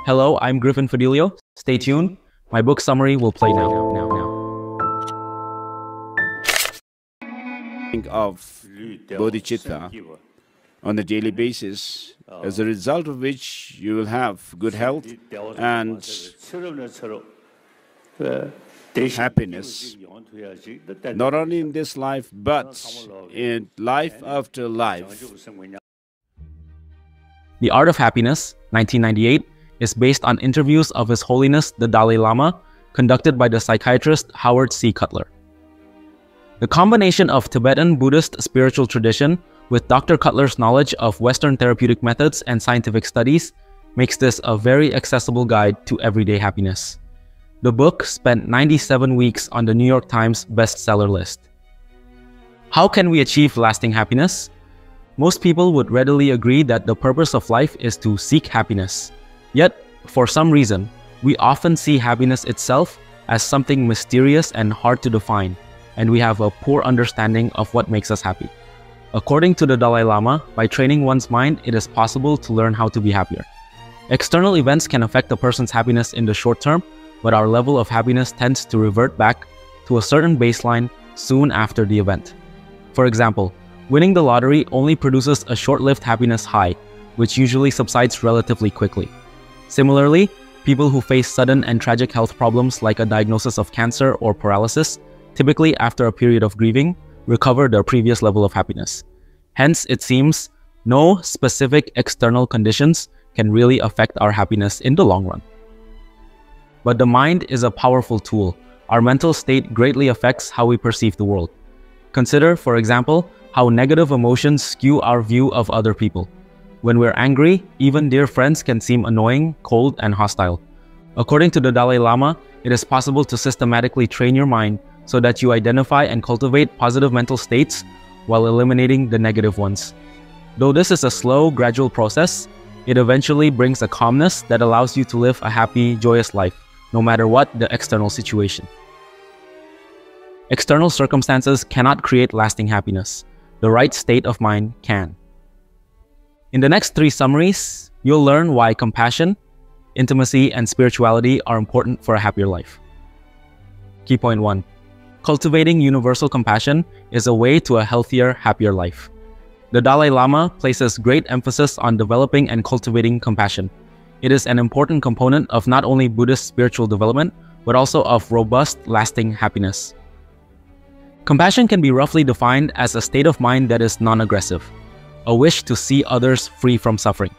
Hello, I'm Griffin Fidelio. Stay tuned. My book summary will play now. Think of bodhicitta on a daily basis, as a result of which you will have good health and happiness, not only in this life, but in life after life. The Art of Happiness, 1998, is based on interviews of His Holiness the Dalai Lama conducted by the psychiatrist Howard C. Cutler. The combination of Tibetan Buddhist spiritual tradition with Dr. Cutler's knowledge of Western therapeutic methods and scientific studies makes this a very accessible guide to everyday happiness. The book spent 97 weeks on the New York Times bestseller list. How can we achieve lasting happiness? Most people would readily agree that the purpose of life is to seek happiness. Yet, for some reason, we often see happiness itself as something mysterious and hard to define, and we have a poor understanding of what makes us happy. According to the Dalai Lama, by training one's mind, it is possible to learn how to be happier. External events can affect a person's happiness in the short term, but our level of happiness tends to revert back to a certain baseline soon after the event. For example, winning the lottery only produces a short-lived happiness high, which usually subsides relatively quickly. Similarly, people who face sudden and tragic health problems like a diagnosis of cancer or paralysis, typically after a period of grieving, recover their previous level of happiness. Hence, it seems no specific external conditions can really affect our happiness in the long run. But the mind is a powerful tool. Our mental state greatly affects how we perceive the world. Consider, for example, how negative emotions skew our view of other people. When we're angry, even dear friends can seem annoying, cold, and hostile. According to the Dalai Lama, it is possible to systematically train your mind so that you identify and cultivate positive mental states while eliminating the negative ones. Though this is a slow, gradual process, it eventually brings a calmness that allows you to live a happy, joyous life, no matter what the external situation. External circumstances cannot create lasting happiness. The right state of mind can. In the next 3 summaries, you'll learn why compassion, intimacy, and spirituality are important for a happier life. Key point 1. Cultivating universal compassion is a way to a healthier, happier life. The Dalai Lama places great emphasis on developing and cultivating compassion. It is an important component of not only Buddhist spiritual development, but also of robust, lasting happiness. Compassion can be roughly defined as a state of mind that is non-aggressive, a wish to see others free from suffering.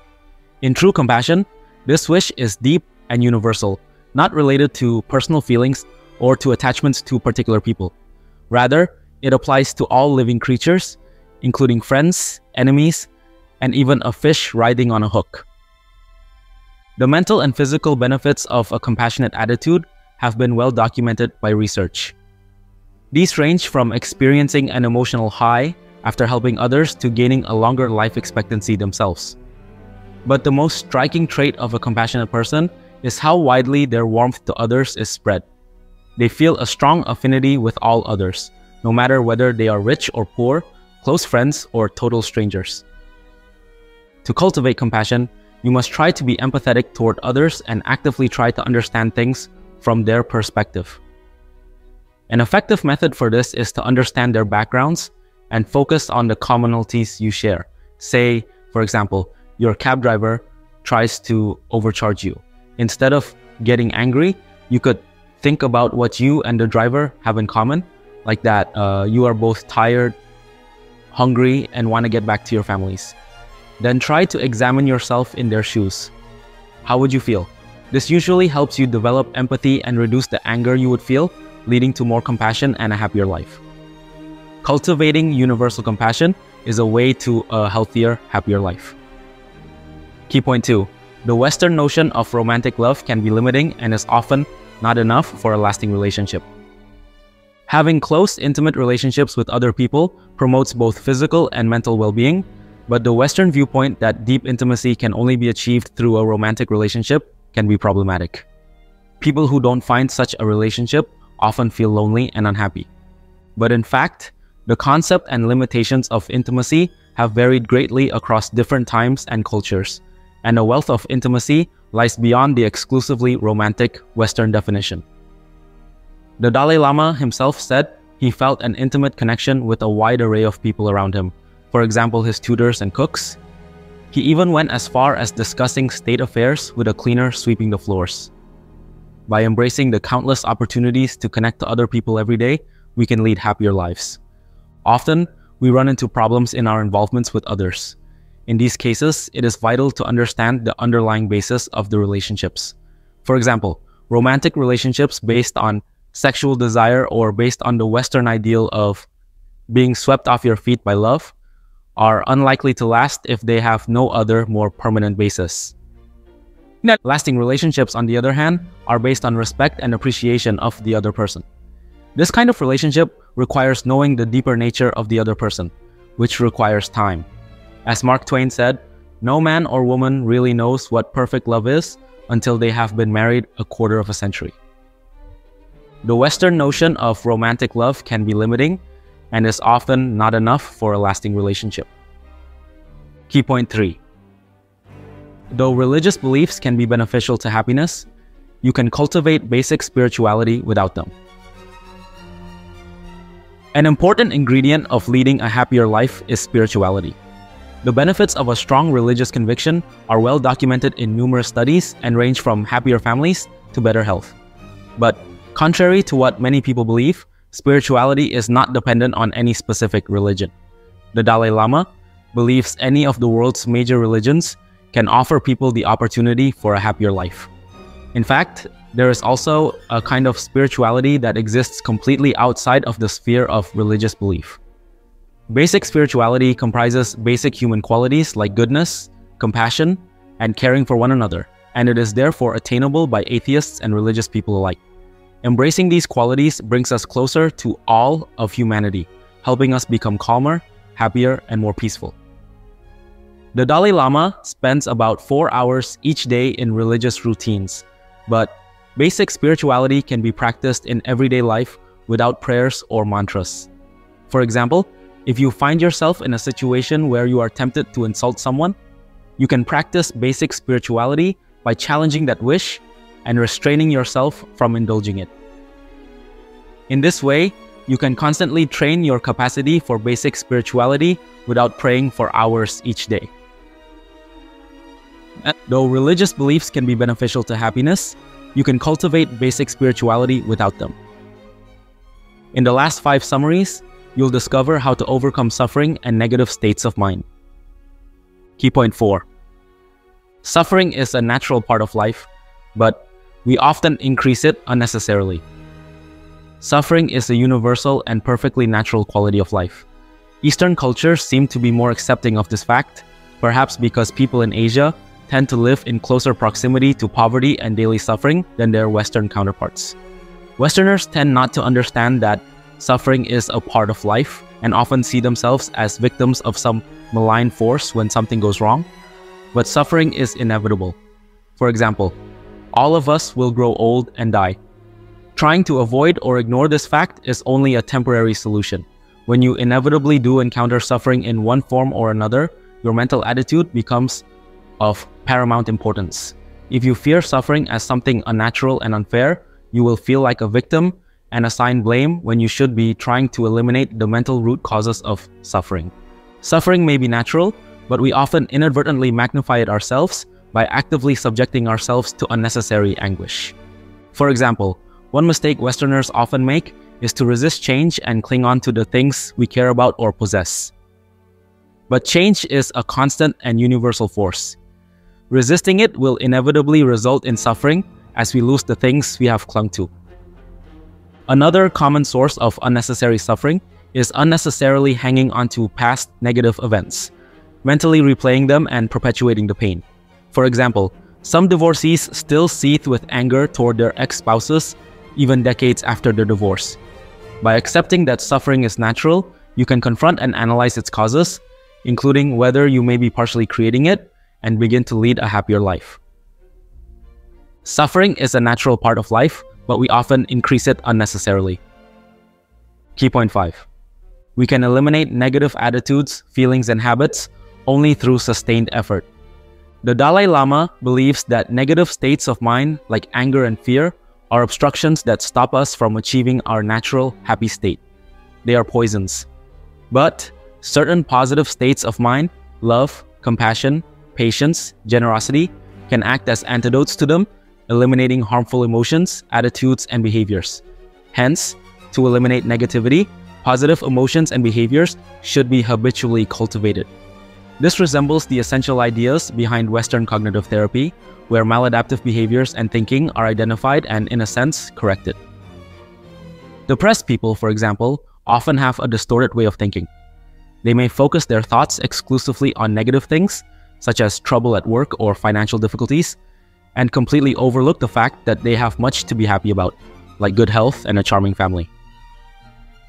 In true compassion, this wish is deep and universal, not related to personal feelings or to attachments to particular people. Rather, it applies to all living creatures, including friends, enemies, and even a fish riding on a hook. The mental and physical benefits of a compassionate attitude have been well documented by research. These range from experiencing an emotional high after helping others to gaining a longer life expectancy themselves. But the most striking trait of a compassionate person is how widely their warmth to others is spread. They feel a strong affinity with all others, no matter whether they are rich or poor, close friends, or total strangers. To cultivate compassion, you must try to be empathetic toward others and actively try to understand things from their perspective. An effective method for this is to understand their backgrounds and focus on the commonalities you share. Say, for example, your cab driver tries to overcharge you. Instead of getting angry, you could think about what you and the driver have in common, like that you are both tired, hungry, and want to get back to your families. Then try to examine yourself in their shoes. How would you feel? This usually helps you develop empathy and reduce the anger you would feel, leading to more compassion and a happier life. Cultivating universal compassion is a way to a healthier, happier life. Key point 2. The Western notion of romantic love can be limiting and is often not enough for a lasting relationship. Having close, intimate relationships with other people promotes both physical and mental well-being, but the Western viewpoint that deep intimacy can only be achieved through a romantic relationship can be problematic. People who don't find such a relationship often feel lonely and unhappy. But in fact, the concept and limitations of intimacy have varied greatly across different times and cultures, and a wealth of intimacy lies beyond the exclusively romantic Western definition. The Dalai Lama himself said he felt an intimate connection with a wide array of people around him, for example his tutors and cooks. He even went as far as discussing state affairs with a cleaner sweeping the floors. By embracing the countless opportunities to connect to other people every day, we can lead happier lives. Often, we run into problems in our involvements with others. In these cases, it is vital to understand the underlying basis of the relationships. For example, romantic relationships based on sexual desire or based on the Western ideal of being swept off your feet by love are unlikely to last if they have no other more permanent basis. Lasting relationships, on the other hand, are based on respect and appreciation of the other person. This kind of relationship requires knowing the deeper nature of the other person, which requires time. As Mark Twain said, no man or woman really knows what perfect love is until they have been married a quarter of a century. The Western notion of romantic love can be limiting and is often not enough for a lasting relationship. Key point 3. Though religious beliefs can be beneficial to happiness, you can cultivate basic spirituality without them. An important ingredient of leading a happier life is spirituality. The benefits of a strong religious conviction are well documented in numerous studies and range from happier families to better health. But contrary to what many people believe, spirituality is not dependent on any specific religion. The Dalai Lama believes any of the world's major religions can offer people the opportunity for a happier life. In fact, there is also a kind of spirituality that exists completely outside of the sphere of religious belief. Basic spirituality comprises basic human qualities like goodness, compassion, and caring for one another, and it is therefore attainable by atheists and religious people alike. Embracing these qualities brings us closer to all of humanity, helping us become calmer, happier, and more peaceful. The Dalai Lama spends about 4 hours each day in religious routines, but basic spirituality can be practiced in everyday life without prayers or mantras. For example, if you find yourself in a situation where you are tempted to insult someone, you can practice basic spirituality by challenging that wish and restraining yourself from indulging it. In this way, you can constantly train your capacity for basic spirituality without praying for hours each day. Though religious beliefs can be beneficial to happiness, you can cultivate basic spirituality without them. In the last 5 summaries, you'll discover how to overcome suffering and negative states of mind. Key point 4. Suffering is a natural part of life, but we often increase it unnecessarily. Suffering is a universal and perfectly natural quality of life. Eastern cultures seem to be more accepting of this fact, perhaps because people in Asia tend to live in closer proximity to poverty and daily suffering than their Western counterparts. Westerners tend not to understand that suffering is a part of life and often see themselves as victims of some malign force when something goes wrong. But suffering is inevitable. For example, all of us will grow old and die. Trying to avoid or ignore this fact is only a temporary solution. When you inevitably do encounter suffering in one form or another, your mental attitude becomes of paramount importance. If you fear suffering as something unnatural and unfair, you will feel like a victim and assign blame when you should be trying to eliminate the mental root causes of suffering. Suffering may be natural, but we often inadvertently magnify it ourselves by actively subjecting ourselves to unnecessary anguish. For example, one mistake Westerners often make is to resist change and cling on to the things we care about or possess. But change is a constant and universal force. Resisting it will inevitably result in suffering as we lose the things we have clung to. Another common source of unnecessary suffering is unnecessarily hanging onto past negative events, mentally replaying them and perpetuating the pain. For example, some divorcees still seethe with anger toward their ex-spouses even decades after their divorce. By accepting that suffering is natural, you can confront and analyze its causes, including whether you may be partially creating it, and begin to lead a happier life. Suffering is a natural part of life, but we often increase it unnecessarily. Key point 5. We can eliminate negative attitudes, feelings, and habits only through sustained effort. The Dalai Lama believes that negative states of mind, like anger and fear, are obstructions that stop us from achieving our natural happy state. They are poisons. But certain positive states of mind, love, compassion, patience, generosity, can act as antidotes to them, eliminating harmful emotions, attitudes, and behaviors. Hence, to eliminate negativity, positive emotions and behaviors should be habitually cultivated. This resembles the essential ideas behind Western cognitive therapy, where maladaptive behaviors and thinking are identified and, in a sense, corrected. Depressed people, for example, often have a distorted way of thinking. They may focus their thoughts exclusively on negative things, such as trouble at work or financial difficulties, and completely overlook the fact that they have much to be happy about, like good health and a charming family.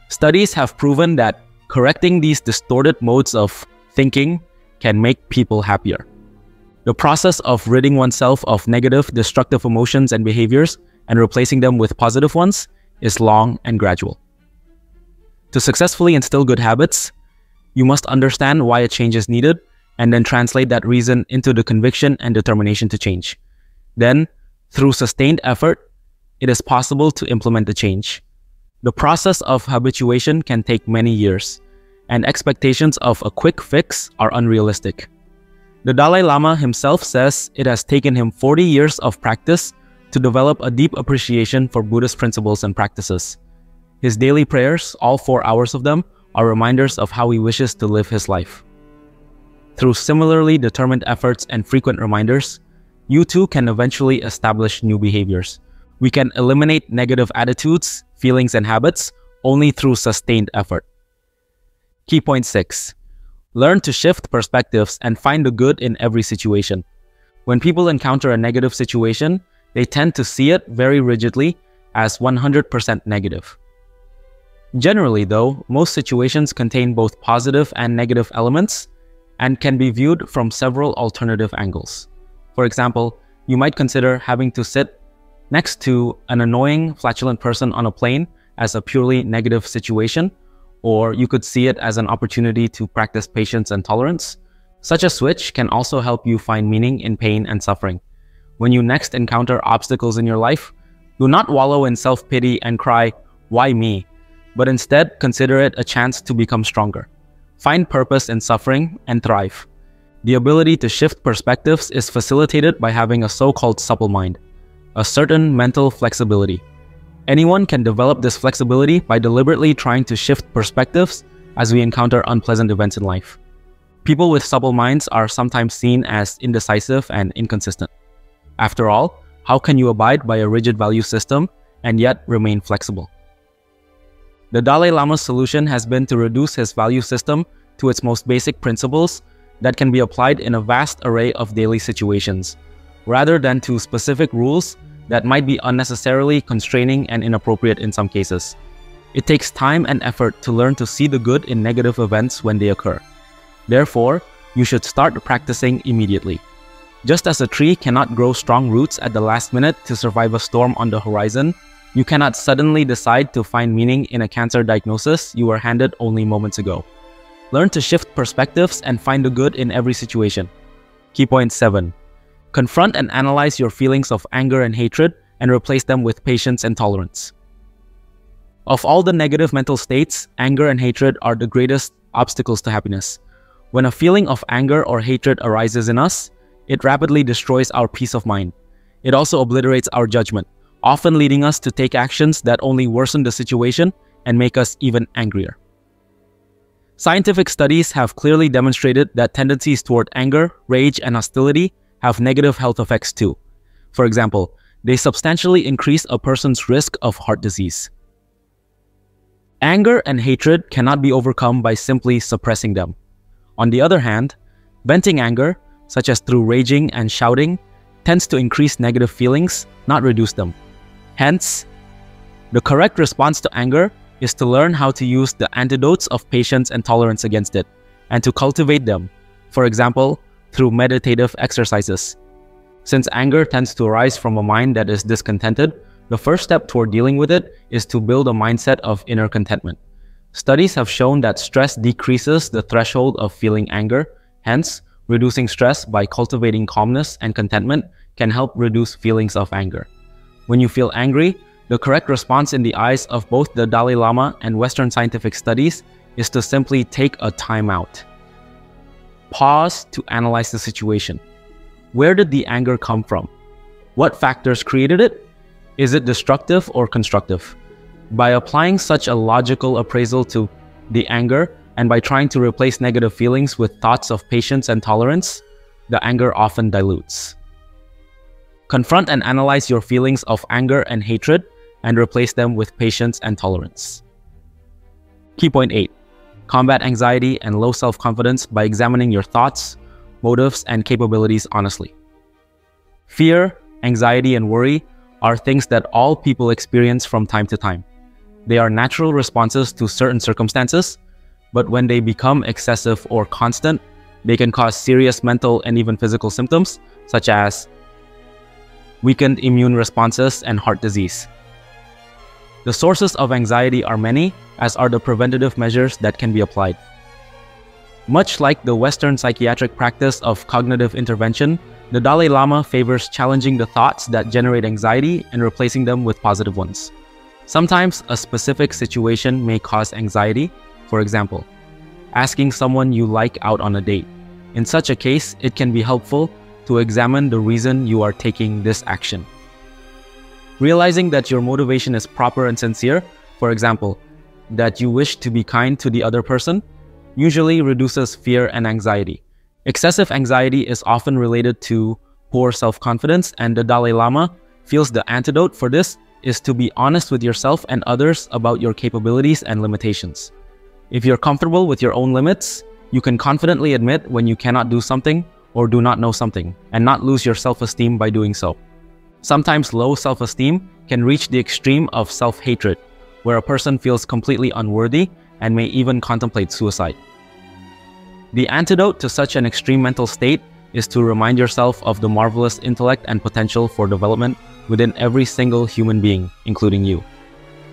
Studies have proven that correcting these distorted modes of thinking can make people happier. The process of ridding oneself of negative, destructive emotions and behaviors and replacing them with positive ones is long and gradual. To successfully instill good habits, you must understand why a change is needed and then translate that reason into the conviction and determination to change. Then, through sustained effort, it is possible to implement the change. The process of habituation can take many years, and expectations of a quick fix are unrealistic. The Dalai Lama himself says it has taken him 40 years of practice to develop a deep appreciation for Buddhist principles and practices. His daily prayers, all 4 hours of them, are reminders of how he wishes to live his life. Through similarly determined efforts and frequent reminders, you too can eventually establish new behaviors. We can eliminate negative attitudes, feelings, and habits only through sustained effort. Key point 6. Learn to shift perspectives and find the good in every situation. When people encounter a negative situation, they tend to see it very rigidly as 100% negative. Generally, though, most situations contain both positive and negative elements and can be viewed from several alternative angles. For example, you might consider having to sit next to an annoying, flatulent person on a plane as a purely negative situation, or you could see it as an opportunity to practice patience and tolerance. Such a switch can also help you find meaning in pain and suffering. When you next encounter obstacles in your life, do not wallow in self-pity and cry, "Why me?" but instead consider it a chance to become stronger. Find purpose in suffering and thrive. The ability to shift perspectives is facilitated by having a so-called supple mind, a certain mental flexibility. Anyone can develop this flexibility by deliberately trying to shift perspectives as we encounter unpleasant events in life. People with supple minds are sometimes seen as indecisive and inconsistent. After all, how can you abide by a rigid value system and yet remain flexible? The Dalai Lama's solution has been to reduce his value system to its most basic principles that can be applied in a vast array of daily situations, rather than to specific rules that might be unnecessarily constraining and inappropriate in some cases. It takes time and effort to learn to see the good in negative events when they occur. Therefore, you should start practicing immediately. Just as a tree cannot grow strong roots at the last minute to survive a storm on the horizon, you cannot suddenly decide to find meaning in a cancer diagnosis you were handed only moments ago. Learn to shift perspectives and find the good in every situation. Key point 7. Confront and analyze your feelings of anger and hatred and replace them with patience and tolerance. Of all the negative mental states, anger and hatred are the greatest obstacles to happiness. When a feeling of anger or hatred arises in us, it rapidly destroys our peace of mind. It also obliterates our judgment, often leading us to take actions that only worsen the situation and make us even angrier. Scientific studies have clearly demonstrated that tendencies toward anger, rage, and hostility have negative health effects too. For example, they substantially increase a person's risk of heart disease. Anger and hatred cannot be overcome by simply suppressing them. On the other hand, venting anger, such as through raging and shouting, tends to increase negative feelings, not reduce them. Hence, the correct response to anger is to learn how to use the antidotes of patience and tolerance against it, and to cultivate them, for example, through meditative exercises. Since anger tends to arise from a mind that is discontented, the first step toward dealing with it is to build a mindset of inner contentment. Studies have shown that stress decreases the threshold of feeling anger, hence, Reducing stress by cultivating calmness and contentment can help reduce feelings of anger. When you feel angry, the correct response in the eyes of both the Dalai Lama and Western scientific studies is to simply take a time out. Pause to analyze the situation. Where did the anger come from? What factors created it? Is it destructive or constructive? By applying such a logical appraisal to the anger and by trying to replace negative feelings with thoughts of patience and tolerance, the anger often dilutes. Confront and analyze your feelings of anger and hatred and replace them with patience and tolerance. Key point 8. Combat anxiety and low self-confidence by examining your thoughts, motives, and capabilities honestly. Fear, anxiety, and worry are things that all people experience from time to time. They are natural responses to certain circumstances, but when they become excessive or constant, they can cause serious mental and even physical symptoms, such as weakened immune responses and heart disease. The sources of anxiety are many, as are the preventative measures that can be applied. Much like the Western psychiatric practice of cognitive intervention, the Dalai Lama favors challenging the thoughts that generate anxiety and replacing them with positive ones. Sometimes a specific situation may cause anxiety, for example, asking someone you like out on a date. In such a case, it can be helpful to examine the reason you are taking this action. Realizing that your motivation is proper and sincere, for example, that you wish to be kind to the other person, usually reduces fear and anxiety. Excessive anxiety is often related to poor self-confidence, and the Dalai Lama feels the antidote for this is to be honest with yourself and others about your capabilities and limitations. If you're comfortable with your own limits, you can confidently admit when you cannot do something or do not know something, and not lose your self-esteem by doing so. Sometimes low self-esteem can reach the extreme of self-hatred, where a person feels completely unworthy and may even contemplate suicide. The antidote to such an extreme mental state is to remind yourself of the marvelous intellect and potential for development within every single human being, including you.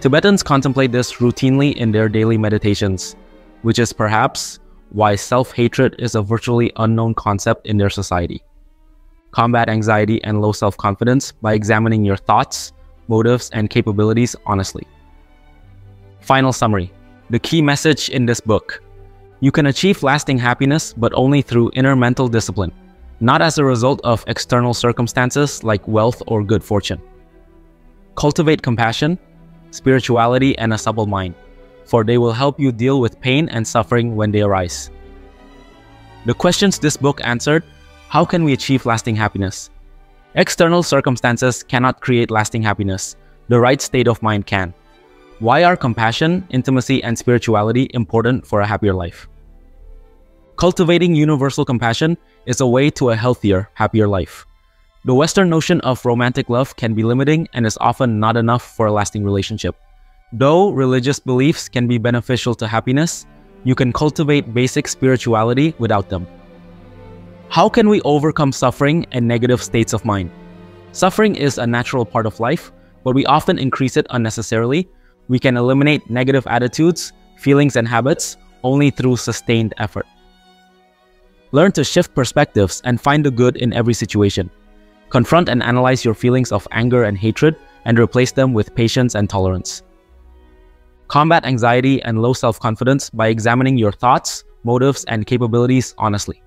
Tibetans contemplate this routinely in their daily meditations, which is perhaps why self-hatred is a virtually unknown concept in their society. Combat anxiety and low self-confidence by examining your thoughts, motives, and capabilities honestly. Final summary. The key message in this book. You can achieve lasting happiness, but only through inner mental discipline, not as a result of external circumstances like wealth or good fortune. Cultivate compassion, spirituality, and a supple mind, for they will help you deal with pain and suffering when they arise. The questions this book answered: how can we achieve lasting happiness? External circumstances cannot create lasting happiness. The right state of mind can. Why are compassion, intimacy, and spirituality important for a happier life? Cultivating universal compassion is a way to a healthier, happier life. The Western notion of romantic love can be limiting and is often not enough for a lasting relationship. Though religious beliefs can be beneficial to happiness, you can cultivate basic spirituality without them. How can we overcome suffering and negative states of mind? Suffering is a natural part of life, but we often increase it unnecessarily. We can eliminate negative attitudes, feelings, and habits only through sustained effort. Learn to shift perspectives and find the good in every situation. Confront and analyze your feelings of anger and hatred and replace them with patience and tolerance. Combat anxiety and low self-confidence by examining your thoughts, motives, and capabilities honestly.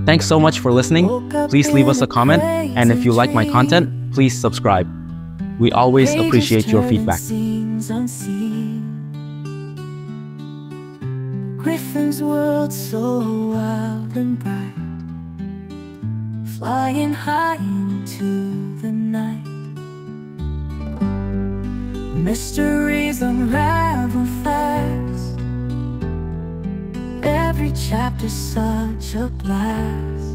Thanks so much for listening. Please leave us a comment, and if you like my content, please subscribe. We always appreciate your feedback. Griffin's world so wild and bright, flying high into the night. Mysteries unravel fast, every chapter's such a blast.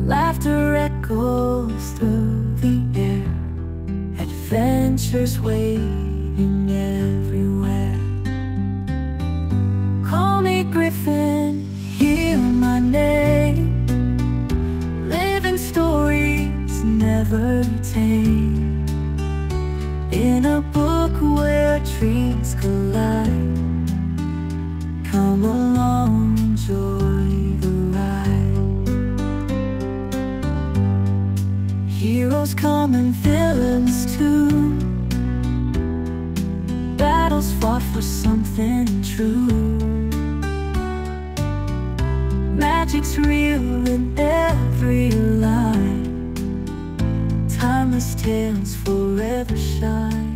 Laughter echoes through the air, adventures waiting everywhere. Call me Griffin, hear my name. Living stories never tame, in a book where dreams collide. Heroes come and villains too. Battles fought for something true. Magic's real in every line. Timeless tales forever shine.